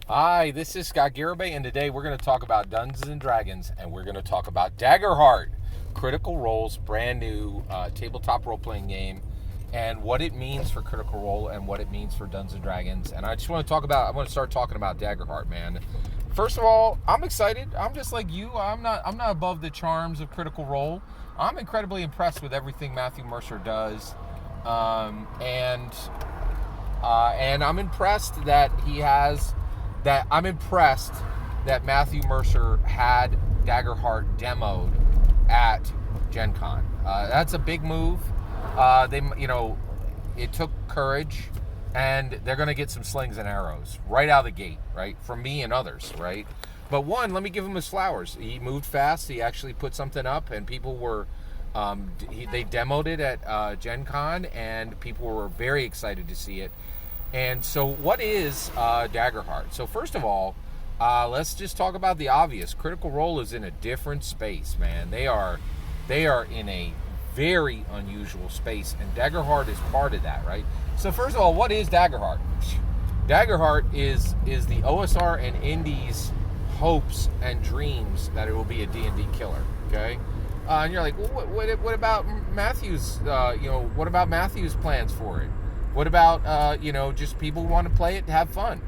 Hi, this is Scott Garibay, and today we're going to talk about Dungeons and Dragons, and we're going to talk about Daggerheart, Critical Role's brand new tabletop role-playing game, and what it means for Critical Role and what it means for Dungeons and Dragons. And I just want to I want to start talking about Daggerheart, man. First of all, I'm excited. I'm just like you. I'm not above the charms of Critical Role. I'm incredibly impressed with everything Matthew Mercer does, and I'm impressed that I'm impressed that Matthew Mercer had Daggerheart demoed at Gen Con. That's a big move. It took courage, and they're going to get some slings and arrows right out of the gate, right? From me and others, right? But one, let me give him his flowers. He moved fast. He actually put something up, and people were, they demoed it at Gen Con, and people were very excited to see it. And so what is Daggerheart? So first of all, let's just talk about the obvious. Critical Role is in a different space, man. They are in a very unusual space, and Daggerheart is part of that, right? So first of all, what is Daggerheart? Daggerheart is the OSR and Indies' hopes and dreams that it will be a D&D killer, okay? And you're like, well, what about Matthew's, what about Matthew's plans for it? What about, just people who want to play it to have fun?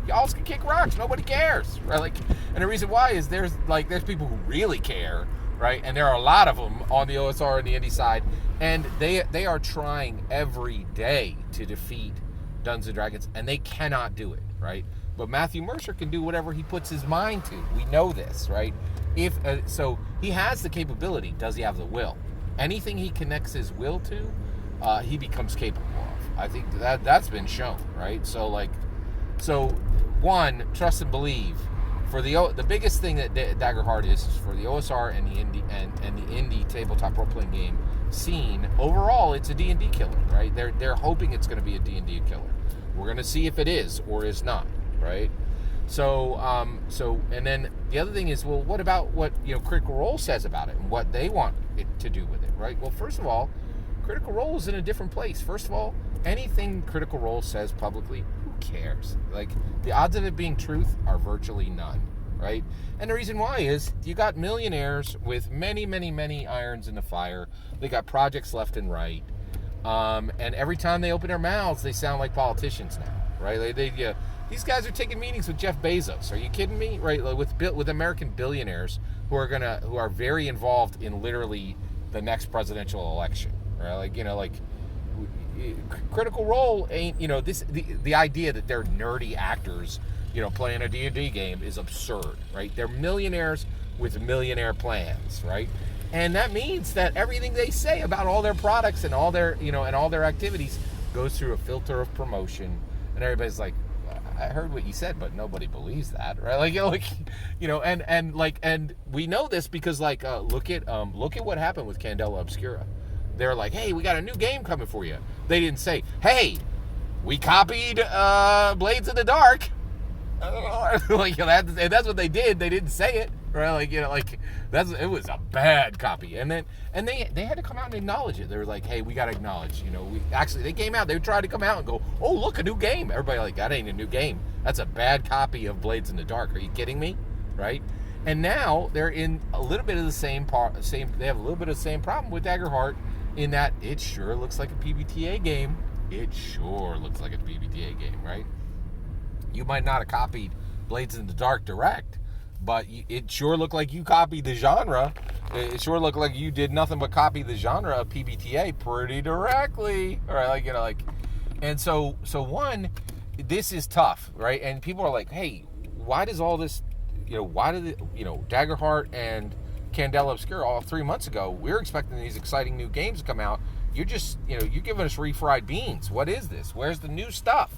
Y'all can kick rocks. Nobody cares, right? And the reason why is there's people who really care, right? And there are a lot of them on the OSR and the indie side, and they are trying every day to defeat Dungeons and Dragons, and they cannot do it, right? But Matthew Mercer can do whatever he puts his mind to. We know this, right? So he has the capability. Does he have the will? Anything he connects his will to, he becomes capable of. I think that's been shown, right? So one, trust and believe. For the biggest thing that Daggerheart is for the OSR and the indie tabletop role playing game scene. Overall, it's a D&D killer, right? They're hoping it's going to be a D&D killer. We're going to see if it is or is not, right? So and then the other thing is, well, what about what Critical Role says about it and what they want it to do with it, right? Well, first of all, Critical Role is in a different place. First of all, anything Critical Role says publicly, who cares? The odds of it being truth are virtually none, right? And the reason why is you got millionaires with many, many, many irons in the fire. They got projects left and right. And every time they open their mouths, they sound like politicians now, right? These guys are taking meetings with Jeff Bezos. Are you kidding me? Right? With American billionaires who are very involved in literally the next presidential election, right? Critical Role ain't, the idea that they're nerdy actors, playing a D&D game is absurd, right? They're millionaires with millionaire plans, right? And that means that everything they say about all their products and all their, and all their activities goes through a filter of promotion, and everybody's like, I heard what you said, but nobody believes that, right? And we know this because look at what happened with Candela Obscura. They're like, hey, we got a new game coming for you. They didn't say, hey, we copied Blades in the Dark. That's what they did. They didn't say it, right? It was a bad copy. And they had to come out and acknowledge it. They were like, hey, we got to acknowledge, they came out. They tried to come out and go, oh, look, a new game. Everybody that ain't a new game. That's a bad copy of Blades in the Dark. Are you kidding me? Right? And now they're in a little bit of the same they have a little bit of the same problem with Daggerheart, in that it sure looks like a PBTA game. It sure looks like a PBTA game, right? You might not have copied Blades in the Dark Direct, but it sure looked like you copied the genre. It sure looked like you did nothing but copy the genre of PBTA pretty directly. All right, and so one, this is tough, right? And people are like, hey, why does all this, why did Daggerheart and Candela Obscura all 3 months ago, we were expecting these exciting new games to come out. You're just, you're giving us refried beans. What is this? Where's the new stuff,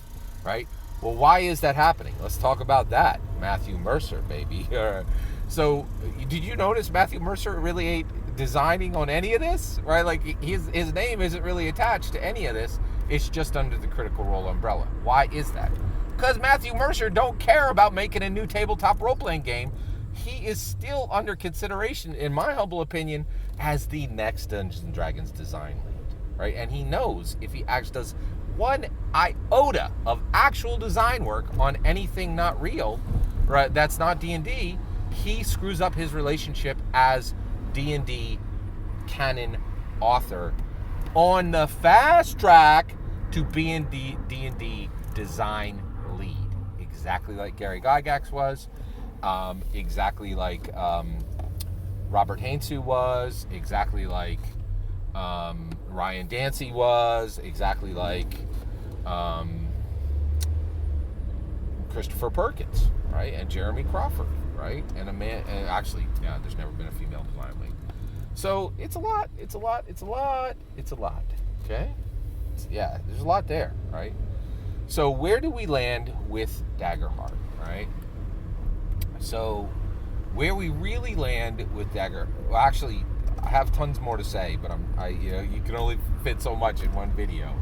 right? Well, why is that happening? Let's talk about that. Matthew Mercer, baby. So, did you notice Matthew Mercer really ain't designing on any of this, right? His name isn't really attached to any of this. It's just under the Critical Role umbrella. Why is that? Because Matthew Mercer don't care about making a new tabletop role-playing game. He is still under consideration, in my humble opinion, as the next Dungeons & Dragons design lead, right? And he knows if he actually does one iota of actual design work on anything not real, right? That's not D&D. He screws up his relationship as D&D canon author on the fast track to being D&D design lead, exactly like Gary Gygax was, exactly like Robert Hainsey was, exactly like Ryan Dancey was, exactly like Christopher Perkins, right, and Jeremy Crawford, right, and actually, yeah, there's never been a female design lead. So it's a lot. Okay, yeah, there's a lot there, right? So where do we land with Daggerheart, right? So where we really land with well, actually, I have tons more to say, but you can only fit so much in one video.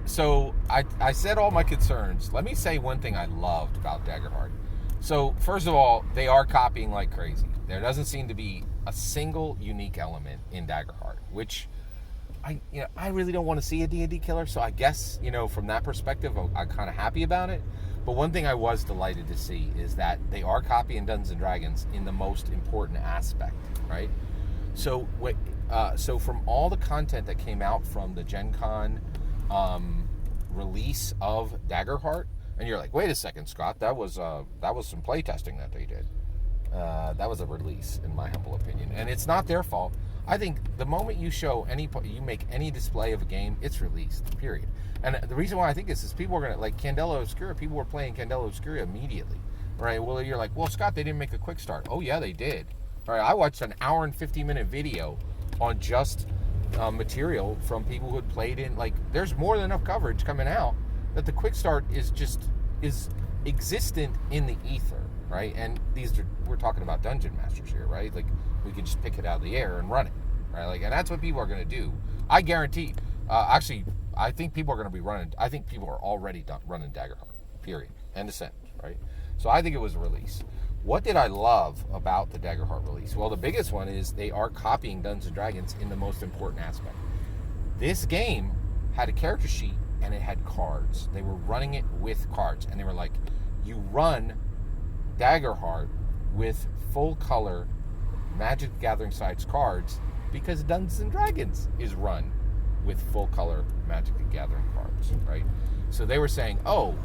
So I said all my concerns. Let me say one thing I loved about Daggerheart. So first of all, they are copying like crazy. There doesn't seem to be a single unique element in Daggerheart, which I really don't want to see a D&D killer. So I guess, from that perspective, I'm kind of happy about it. But one thing I was delighted to see is that they are copying Dungeons and Dragons in the most important aspect, right? So from all the content that came out from the Gen Con release of Daggerheart, and you're like, wait a second, Scott, that was some playtesting that they did. That was a release, in my humble opinion, and it's not their fault. I think the moment you make any display of a game, it's released, period. And the reason why I think this is people are going to, like Candela Obscura, people were playing Candela Obscura immediately, right? Well, you're like, well, Scott, they didn't make a quick start. Oh, yeah, they did. All right, I watched an hour and 50-minute video on just material from people who had played in, there's more than enough coverage coming out that the quick start is existent in the ether, right? And we're talking about dungeon masters here, right? Like, we could just pick it out of the air and run it, right? And that's what people are going to do. I guarantee. Actually, I think people are going to be running. I think people are already running Daggerheart. Period. End of sentence, right? So I think it was a release. What did I love about the Daggerheart release? Well, the biggest one is they are copying Dungeons & Dragons in the most important aspect. This game had a character sheet and it had cards. They were running it with cards, and they were like, you run Daggerheart with full color Magic the Gathering sized cards because Dungeons & Dragons is run with full color Magic the Gathering cards, right? So they were saying, oh,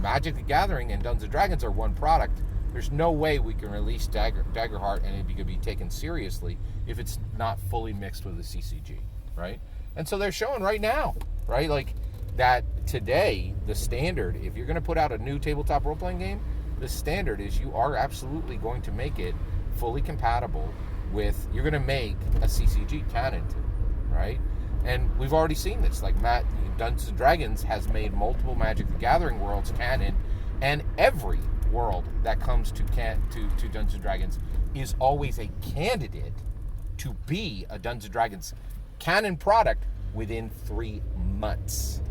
Magic the Gathering and Dungeons & Dragons are one product. There's no way we can release Daggerheart and it could be taken seriously if it's not fully mixed with the CCG, right? And so they're showing right now, right? Like that today, the standard, if you're going to put out a new tabletop role-playing game, the standard is you are absolutely going to make it fully compatible with, you're going to make a CCG canon to, right? And we've already seen this. Like Dungeons & Dragons has made multiple Magic the Gathering worlds canon, and every world that comes to Dungeons & Dragons is always a candidate to be a Dungeons & Dragons canon product within 3 months,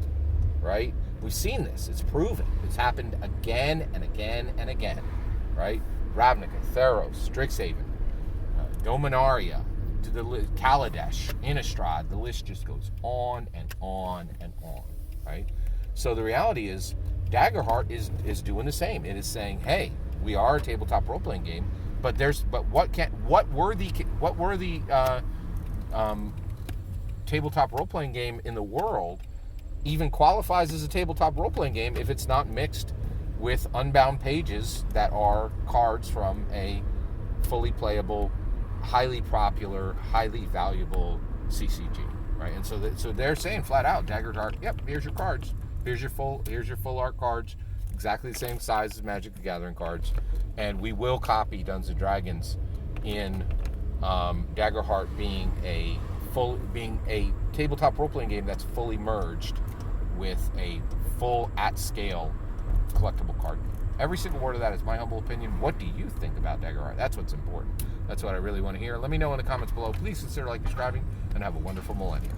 right? We've seen this. It's proven. It's happened again and again and again, right? Ravnica, Theros, Strixhaven, Dominaria, to the Kaladesh, Innistrad, the list just goes on and on and on, right? So the reality is Daggerheart is doing the same. It is saying, hey, we are a tabletop role-playing game, but what worthy tabletop role-playing game in the world even qualifies as a tabletop role-playing game if it's not mixed with unbound pages that are cards from a fully playable, highly popular, highly valuable CCG, right? And so they're saying flat out, Daggerheart, yep, here's your cards. Here's your full art cards, exactly the same size as Magic the Gathering cards, and we will copy Dungeons & Dragons in Daggerheart being a tabletop role-playing game that's fully merged with a full at-scale collectible card game. Every single word of that is my humble opinion. What do you think about Daggerheart? That's what's important. That's what I really want to hear. Let me know in the comments below. Please consider subscribing, and have a wonderful millennium.